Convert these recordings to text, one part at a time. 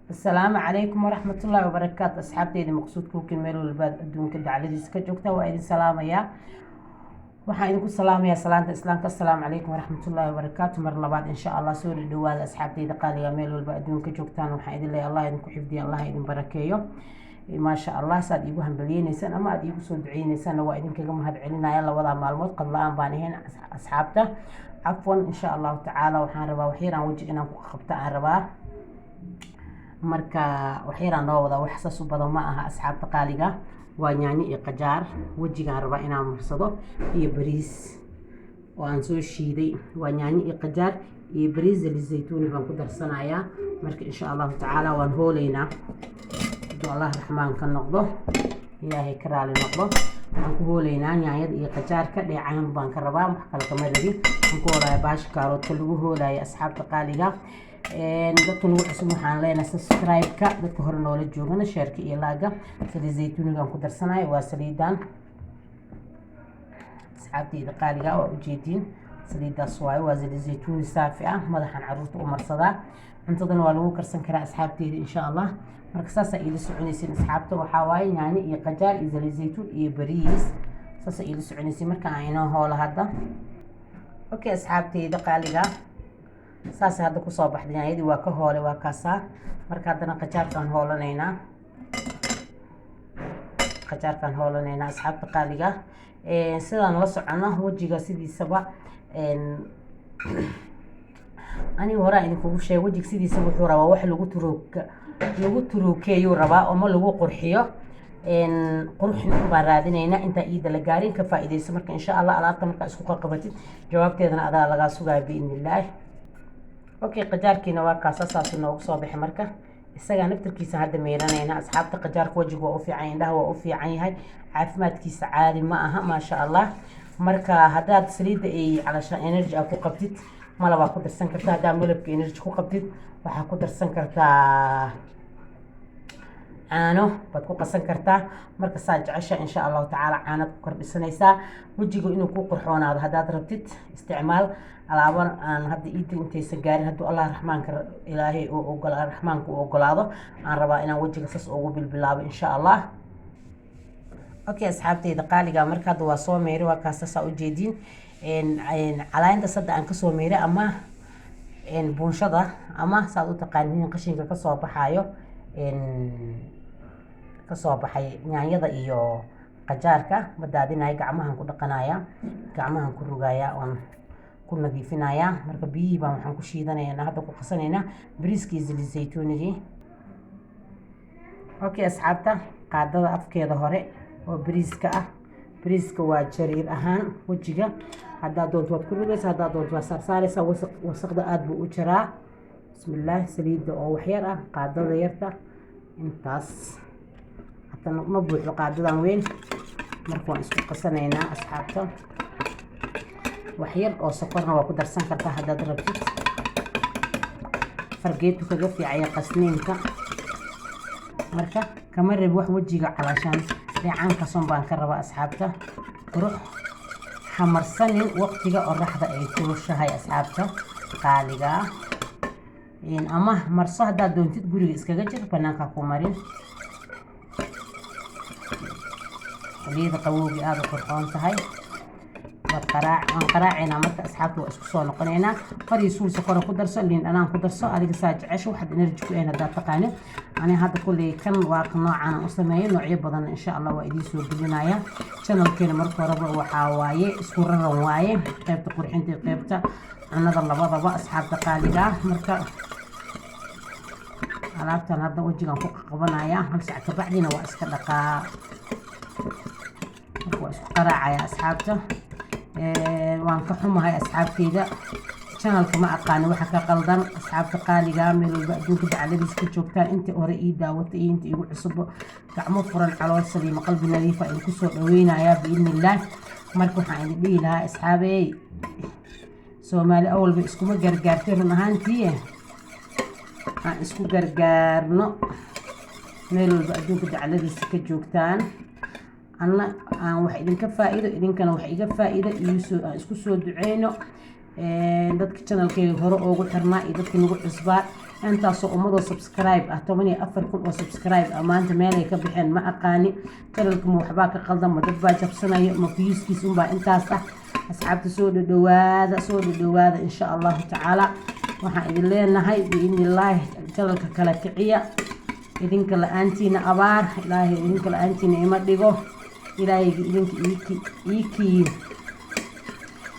السلام عليكم ورحمة الله وبركاته. أصحابتي مقصود كوكين ميلو الباد أدون كده على ديسك جوكتا وأيدي سلام يا waxaan idinku salaamayaa salaanta islaamka. assalaamu calaykum waraxmatullaahi wabarakaatu. mar labaad insha allah soo dhawaada asxaabtayda qaaliga meel walba adduunka joogtaan. waxaan idin leeyahay allah idinku xifdiyo, allah idin barakeeyo. maasha allah saad iigu hambaliyeynaysaan ama aad iigu soo duceynaysaan waa idinkaga mahad celinaya. labada maalmood qad la-aan baan ahayn asxaabta, cafwan insha allahu tacaala. waxaan rabaa waxyaraan weji inaan ku qabta aan rabaa, marka waxyaraan noo wada wax saas u badan ma aha asxaabta qaaliga. waa yaanyo iyo qajaar, wejigaan rabaa inaan marsado, iyo bariis oo aan soo shiiday. waa yaanyo iyo qajaar iyo bariis zaytuuni baan ku darsanayaa. marka insha allahu tacaala waan hooleynaa hadduu allah raxmaan ka noqdo, ilaahay ka raali noqdo. waxaan ku hooleynaa yaanyada iyo qajaarka, dheecaan baan ka rabaa, wax kale kama rabi. waxaan ku hoolaya baasha kaaroodka lagu hoolaya asxaabta qaaliga. dadka lagu cusub waxaan leenahay subscribe-ka, dadka hore noola joogana sheerka iyo laaga. saliid zaytuunigaan ku darsanayo, waa saliidan asxaabtayda qaaliga waa ujeediin. saliidaas waayo, waa saliid zaytuuni saafi ah, madaxan caruurta u marsadaa. cuntadana waa lagu karsan karaa asxaabtayda insha allah. marka saasaa iila soconaysiin asxaabta. waxaa waaye yaanyo iyo qajaar iyo saliid zaytuun iyo bariis, saasaa iila soconaysiin. marka aan inoo hoola hadda. okay asxaabtayda qaaliga, saas hadda ku soo baxday yaanyadii waa ka hoole, waa kaasaa. marka haddana qajaarkaan hoolanaynaa, qajaarkaan hoolanaynaa asxaabta qaaliga. sidaan la socono wejiga sidiisaba aniga horaa idinkugu sheegay, wejiga sidiisaba wuxuu rabaa wax lagu turuukeeyuu rabaa ama lagu qurxiyo. quruxin baan raadinaynaa intaa iida la gaarin ka faa'iidayso. marka insha allah alaabta markaa isku qabatid jawaabteedana adaa lagaa sugaya biidnillaah. okay qajaarkiina waa kaasa, saas noogu soo bixi. marka isagaa naftarkiisa hadda meeranayna asxaabta. qajaarka wejiga waa u fiican, indhaha waa u fiican yahay, caafimaadkiisa caadi ma aha maasha allah. marka haddaad saliidda ay calashaan energy aad ku qabtid malab waa ku darsan kartaa. haddaad malabka energy ku qabtid waxaa ku darsan kartaa caano baad ku qasan kartaa. marka saa jecesha insha allahu tacaala caanaad ku kordhisanaysaa. wejiga inuu ku qurxoonaado haddaad rabtid isticmaal alaaban aan hadda iida intaysan gaarin, hadduu allah raxmaanka ilaahay oo raxmaanka u ogolaado aan rabaa inaan wejiga saas ugu bilbilaabo insha allah. okay asxaabtayda qaaliga, marka hadda waa soo meeray, waa kaas saa ujeediin. calaayinta sadda aan kasoo meeray ama buunshada ama saad u taqaaniin qashinka kasoo baxayo, kasoo baxay yaanyada iyo qajaarka badaadinaya. gacmahan ku dhaqanaya, gacmahan ku rugaya, oon ku nadiifinaya. marka biyihii baan waxaan ku shiidanaynaa hadda ku qasanaynaa bariiskii saliid zaytuunigii. okay asxaabta, qaadada afkeeda hore oo bariiska ah, bariiska waa jariir ahaan wejiga. haddaad doonto waad ku rugaysa, haddaad doonto waad saarsaaraysaa. wasaqda aada buu u jaraa. bismillaah, saliidda oo waxyar ah, qaadada yarta intaas hata ma buuxo qaadadan weyn. marka waan isku qasanaynaa asxaabta. waxyar oo sokorna waa ku darsan kartaa haddaad rabtid. fargeetu kaga fiicaya qasniinka. marka kama reeb wax wejiga calaashaan dheecaankason baan ka rabaa asxaabta. qurux hamarsanin waqtiga oraxda ay kulushahay asxaabta qaaliga. ama marso haddaad doontid guriga iskaga jir, banaanka ku marin. xiliyada qabowgii aada u qurxoon tahay. waan qaraacaynaa marka asxaabta. waa isku soo noqonaynaa. farii suul sokora ku darso, liin dhanaan ku darso, adiga saa jecesho waxaad energy ku een haddaad taqaanin. aniga hadda kulley kan waa noocaan u sameeyay, noocyo badan insha allah waa idiin soo gelinaya. channelkeena marka horeba waxaa waaye isku raran waaye, qaybta qurxinta iyo qaybta cunada labadaba asxaabta qaaliga. marka alaabtan hadda wejigan ku qabanaya, hal sac kabacdina waa iska dhaqaa. marka waa isku qaraacaya asxaabta. waan ka xumahay asxaabteyda, channelka ma aqaani waxa ka qaldan asxaabta qaaliga. meel walba adduunka dacaladiis ka joogtaan, inta hore ii daawata iyo inta igu cusub, gacmo furan, calool saliima, qalbi nadiifa idinku soo dhaweynayaa biidnillaah. marka waxaan idin dhihi lahaa asxaabey, soomaali awalba iskuma gargaartay run ahaantii. aan isku gargaarno meel walba adduunka dacaladiisa ka joogtaan. anna aan wax idinka faa'iido, idinkana wax iga faa'iido, aan isku soo duceyno. dadka channelkayga hore ugu xirnaa iyo dadka nagu cusbaa intaasoo ummadoo subscribe ah 14,000 oo subscribe ah maanta meelay ka bixeen ma aqaani channelka ma waxbaa ka qaldan ma dad baa jabsanayo ma viewskiis unbaa intaas ah asxaabta soo dhadhawaada insha allahu tacaala waxaan idin leenahay biidnillaahi channelka kala kiciya idinka la-aantiina abaar ilaahay idinka la-aantiina ima dhigo ilaahay idinka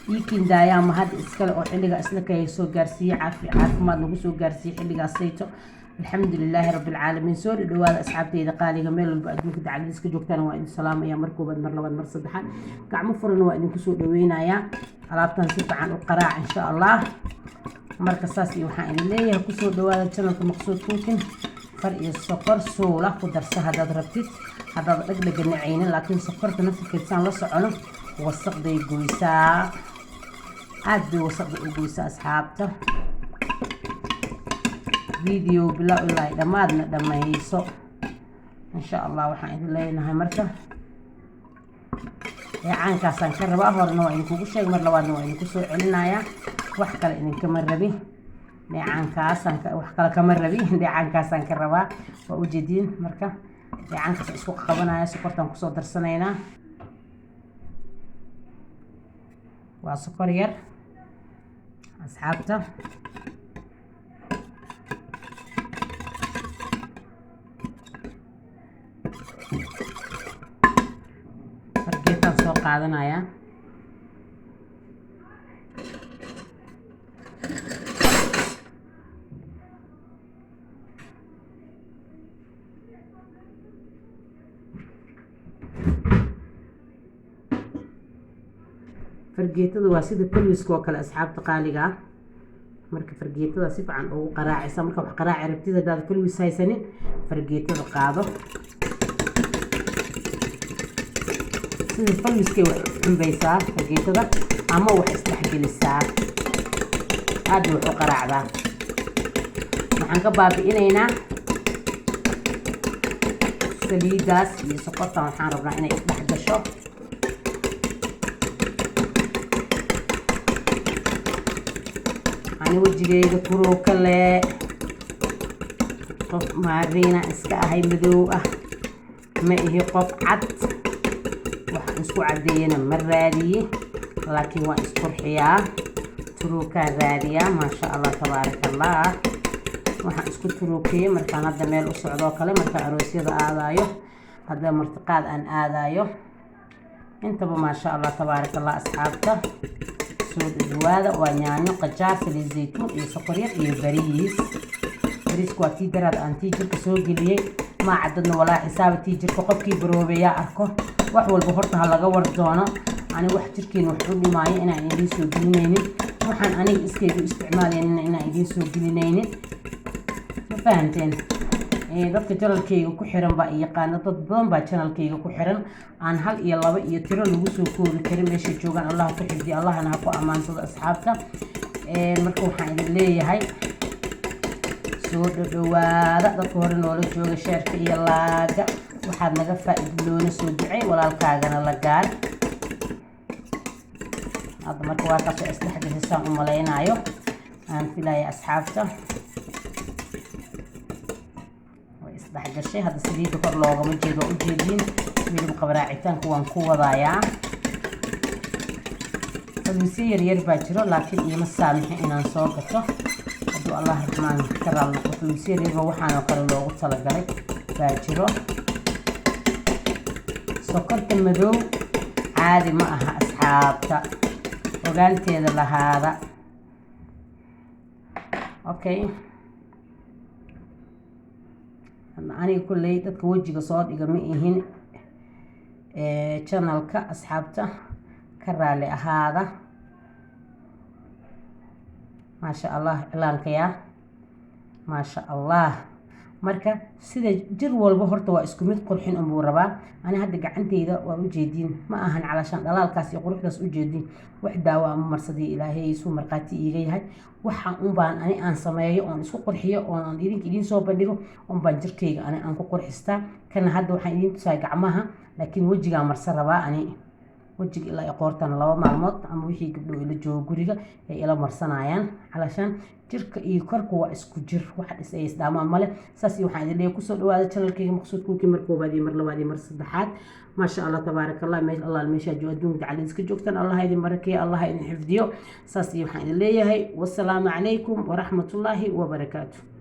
iikiin daayaa mahad iskale oo xilliga isla kaya soo gaarsiiye caafimaad nagu soo gaarsiiye xilligaas sayto alxamdulilaahi rabbilcaalamiin soo dhadhawaada asxaabteyda qaaliga meel walba adduunka dacaladiis ka joogtaan waa idin salaamaya mar koobaad mar labaad mar saddexaad gacmo furan waa idinku soo dhaweynayaa alaabtan si fiican u qaraac insha allah marka saas iyo waxaan idin leeyahay kusoo dhawaada channelka Maqsuud Cooking far iyo sokor suula ku darsa haddaad rabtid haddaad dhagdhaga nacaynin laakiin sokorta naftirkeedaan la socono wasaqday goysaa aad bay wasaqda u goysaa asxaabta video bilaa ilaa dhammaadna dhammayso insha allah waxaan idin leenahay marka caankaasaan ka rabaa horena waa idinkugu sheegay mar labaadna waa idinku soo celinayaa wax kale idinkama rabi wax kale kama rabi dheecaankaasaan ka rabaa waa ujeediin marka dheecaankaas isku qabanaya sokortaan kusoo darsanaynaa waa sokor yar asxaabta fargeetaan soo qaadanaya fargeetada waa sida kalwiska oo kale asxaabta qaaliga ah marka fargeetada si fiican ugu qaraacaysa marka wax qaraaci rabtid hadaad kalwis haysanin fargeetada qaado sida kalwiskay wax cunbaysaa fargeetada ama wax isdhexgelisaa aad wax u qaraacdaa waxaan ka baabi'inaynaa saliidaas iyo sokortan waxaan rabnaa inay isdhex gasho ani wajigayga turoo kale qof maariina iska ahay madow ah ma ihi qof cad waxaan isku cadeeyana ma raadiye laakiin waan isqurxiyaa turookaan raadiyaa maasha allah tabaaraka allah waxaan isku turookeeyey markaan hadda meel u socdoo kale markaan aroosyada aadaayo hadda martiqaad aan aadaayo intaba maasha allah tabaaraka allah asxaabta soo dhawaada waa yaanyo qajaar saliid zaytuun iyo sokor yar iyo bariisku waa tii daraad aan tii jirka soo geliyey ma cadadna walaa xisaaba tii jirka qofkii baroobeeyaa arko wax walba horta ha laga war doono ani wax jirkeena wax u dhimaayo inaan idiin soo gelinaynin waxaan aniga iskaygu isticmaalaynin inaan idiin soo gelinaynin ma fahanteen dadka channelkayga ku xiran baa yaqaana dad badan baa channelkayga ku xiran aan hal iyo laba iyo tiro lagu soo koobi karin meesha joogaan allah ku xifdiyo allahna ha ku amaansado asxaabta marka waxaan idin leeyahay soo dhawaada dadka hore noola jooga sheerka iyo laaga waxaad naga faa'iido loona soo ducay walaalkaagana la gaar hadda marka waa kaas isdhex gashaan u malaynayo aan filaaya asxaabta isdhexgashay hadda saliidda kor loogama jeedo u jeediin midab qabraacitaanku waan ku wadayaa kalwiisyo yaryar baa jiro laakiin iima saamixi inaan soo gato hadduu allah raxmaan ka raali noqo kalwiisyo yaryarba waxaanoo kale loogu talagalay baa jiro sokorta madow caadi ma aha asxaabta ogaanteeda lahaada okay aniga kulley dadka wejiga soo dhiga ma ihin channelka asxaabta ka raali ahaada maasha allah cilaankayaa maasha allah marka sida jir walba horta waa isku mid qurxin unbuu rabaa ani hadda gacanteyda waa ujeediin ma ahan calashaan dhalaalkaas iyo quruxdaas ujeediin wax daawo ama marsadii ilaahay isuu markhaati iiga yahay waxaan unbaan ani aan sameeyo oon isku qurxiyo oon idinka idiin soo bandhigo unbaan jirkayga ani aan ku qurxistaa kana hadda waxaan idiin tusaay gacmaha laakiin wejigaa marsa rabaa ani wajiga ilaa qoortana 2 maalmood ama wixii gabdho ila joogo guriga ay ila marsanayaan calashan jirka iyo korka waa isku jir wax ay isdaamaan male saas waxaan idin leeyahay kusoo dhawaada channelkayga maqsuud kuukin mar koobaad iyo mar labaad iyo mar saddexaad ما شاء الله تبارك الله ما الله المشي جودون على ذيك جوكتن الله هيدي مركي الله هيدي حفظيو ساسي وحين اللي هي والسلام عليكم ورحمة الله وبركاته.